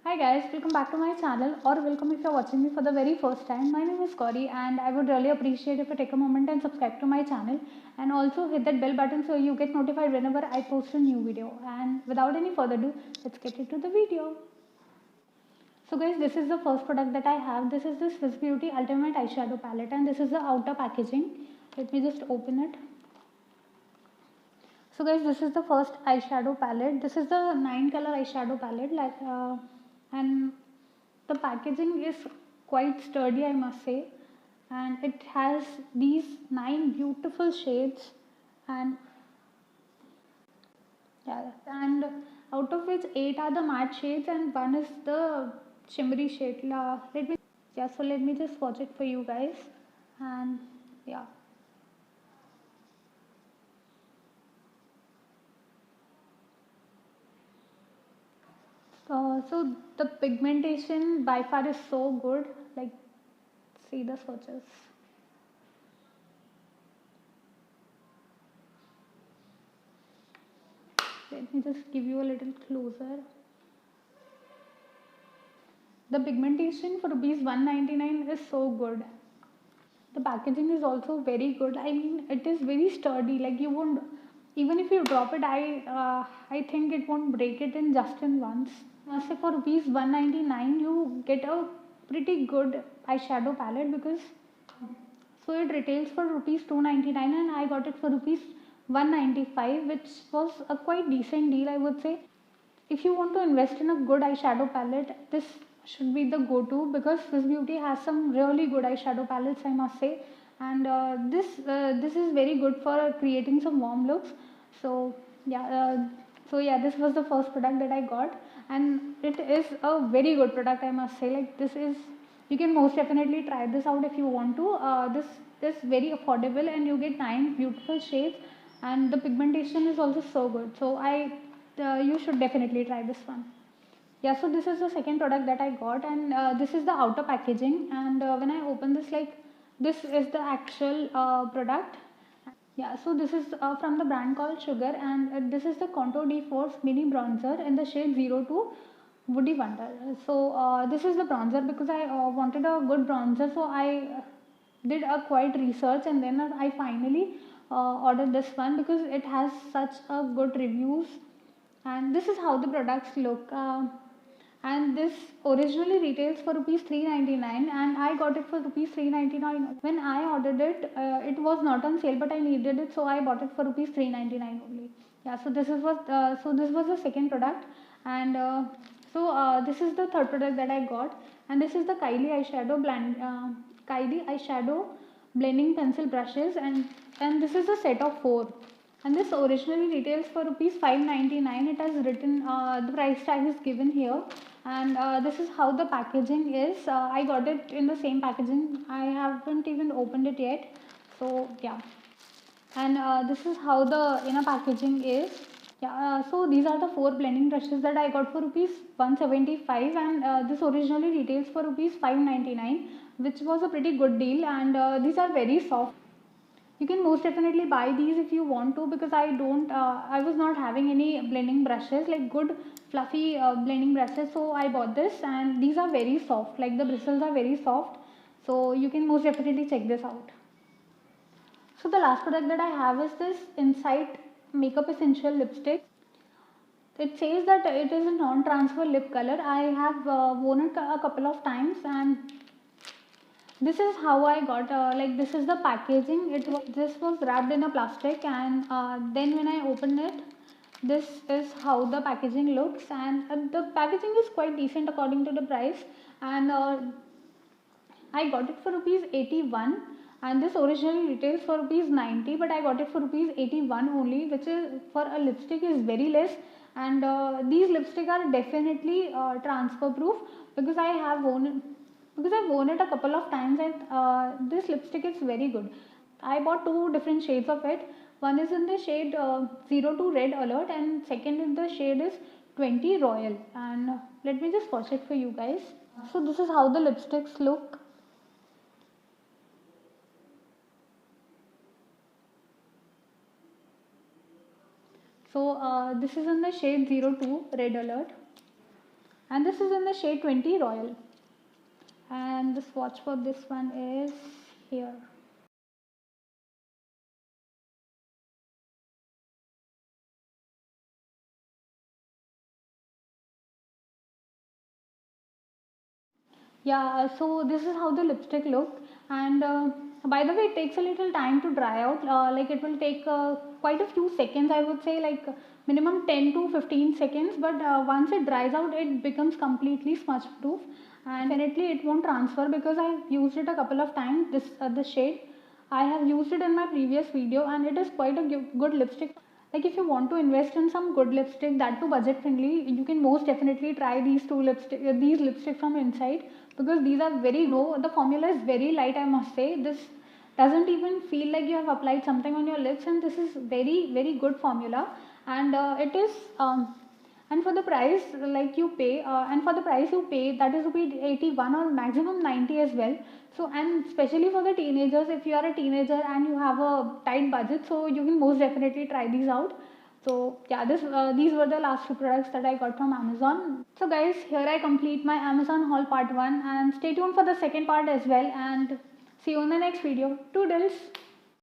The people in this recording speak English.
Hi guys, welcome back to my channel or welcome if you're watching me for the very first time. My name is Gauri and I would really appreciate if you take a moment and subscribe to my channel and also hit that bell button so you get notified whenever I post a new video. And without any further ado, let's get into the video. So guys, this is the first product that I have. This is this Swiss Beauty Ultimate Eyeshadow Palette and this is the outer packaging. Let me just open it. So guys, this is the first eyeshadow palette. This is the 9 color eyeshadow palette, and the packaging is quite sturdy, I must say, and it has these 9 beautiful shades, and yeah, and out of which 8 are the matte shades and one is the shimmery shade. Let me just swatch it for you guys, and yeah. So the pigmentation by far is so good. Like, see the swatches. Let me just give you a little closer. The pigmentation for rupees 199 is so good. The packaging is also very good. I mean, it is very sturdy. Like you won't, even if you drop it, I think it won't break it in just in once. So for rupees 199, you get a pretty good eyeshadow palette because so it retails for rupees 299 and I got it for rupees 195, which was a quite decent deal, I would say. If you want to invest in a good eyeshadow palette, this should be the go-to because Swiss Beauty has some really good eyeshadow palettes, I must say, and this is very good for creating some warm looks. So yeah, this was the first product that I got, and it is a very good product, I must say. Like this is, you can most definitely try this out if you want to. This very affordable, and you get 9 beautiful shades, and the pigmentation is also so good. So you should definitely try this one. Yeah, so this is the second product that I got, and this is the outer packaging. And when I open this, like, this is the actual product. Yeah, so this is from the brand called Sugar, and this is the Contour de Force Mini Bronzer in the shade 02 Woody Wonder. So this is the bronzer because I wanted a good bronzer, so I did a quite research, and then I finally ordered this one because it has such a good reviews, and this is how the products look. And this originally retails for rupees 399 and I got it for rupees 399. When I ordered it, it was not on sale, but I needed it, so I bought it for rupees 399 only. Yeah, so this was the second product, and this is the third product that I got, and this is the Kylie eyeshadow blending pencil brushes, and this is a set of 4, and this originally retails for rupees 599. It has written, the price tag is given here, and this is how the packaging is. I got it in the same packaging. I haven't even opened it yet, so yeah. And this is how the inner packaging is. Yeah, so these are the 4 blending brushes that I got for rupees 175, and this originally retails for rupees 599, which was a pretty good deal, and these are very soft. You can most definitely buy these if you want to, because I was not having any blending brushes, like good fluffy blending brushes, so I bought this, and these are very soft, like the bristles are very soft, so you can most definitely check this out. So the last product that I have is this Insight Makeup Essential Lipstick. It says that it is a non-transfer lip color. I have worn it a couple of times, and this is how I got, like, this is the packaging. This was wrapped in a plastic, and then when I opened it, this is how the packaging looks, and the packaging is quite decent according to the price, and I got it for rupees 81, and this originally retails for rupees 90, but I got it for rupees 81 only, which is for a lipstick is very less. And these lipstick are definitely transfer proof because I've worn it a couple of times, and this lipstick is very good. I bought 2 different shades of it. One is in the shade 02 Red Alert, and second in the shade is 20 Royal. And let me just swatch it for you guys. So this is how the lipsticks look. So this is in the shade 02 Red Alert. and this is in the shade 20 Royal, and the swatch for this one is here. Yeah, so this is how the lipstick look, and by the way, it takes a little time to dry out. Like it will take quite a few seconds, I would say, like minimum 10 to 15 seconds. But once it dries out, it becomes completely smudge proof, and definitely it won't transfer because I've used it a couple of times. This shade, I have used it in my previous video, and it is quite a good lipstick. Like if you want to invest in some good lipstick, that too budget friendly, you can most definitely try these lipstick from Inside, because these are very low. The formula is very light, I must say. This doesn't even feel like you have applied something on your lips, and this is very good formula. And it is and for the price like you pay and for the price you pay, that is rupees 81 or maximum 90 as well. So, and especially for the teenagers, if you are a teenager and you have a tight budget, so you can most definitely try these out. So yeah, these were the last two products that I got from Amazon. So guys, here I complete my Amazon haul part 1, and stay tuned for the second part as well, and see you in the next video. Toodles.